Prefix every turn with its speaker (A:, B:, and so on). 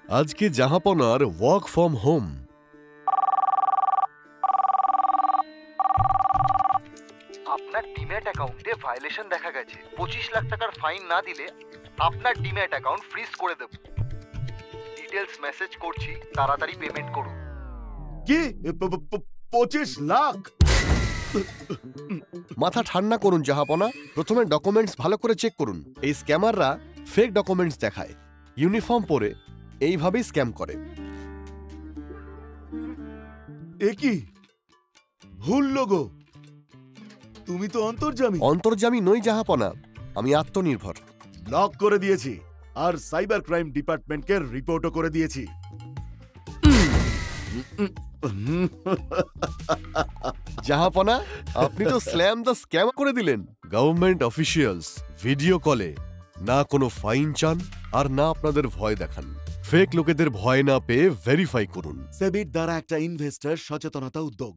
A: আজকে জাহাপনার work from home.
B: আপনার demat অ্যাকাউন্টে ভায়োলেশন দেখা গেছে। 25 লাখ টাকার ফাইন না দিলে আপনার ডিম্যাট অ্যাকাউন্ট ফ্রিজ করে দেব। ডিটেলস মেসেজ করছি, তাড়াতাড়ি পেমেন্ট করুন।
C: কি 25 লাখ?
A: মাথা ঠান্ডা করুন জাহাপনা, প্রথমে ডকুমেন্টস ভালো করে চেক করুন। এই স্ক্যামাররা ফেক ডকুমেন্টস দেখায়, ইউনিফর্ম পরে এইভাবেই স্ক্যাম করে।
C: এ কি ভুল লোগো? তুমি তো অন্তর্জামী।
A: অন্তর্জামী নই জাহাপনা, আমি আত্মনির্ভর।
C: ব্লক করে দিয়েছি আর সাইবার ক্রাইম ডিপার্টমেন্টকে রিপোর্টও করে দিয়েছি।
A: জাহাপনা, আপনি তো স্ল্যাম দ্য স্ক্যাম করে দিলেন। গভর্নমেন্ট অফিসিয়ালস ভিডিও কলে না কোনো ফাইন চান আর না আপনাদের ভয় দেখান। ফেক লোকেদের ভয় না পেয়ে ভেরিফাই করুন।
C: সেবির দ্বারা একটা ইনভেস্টর সচেতনতা উদ্যোগ।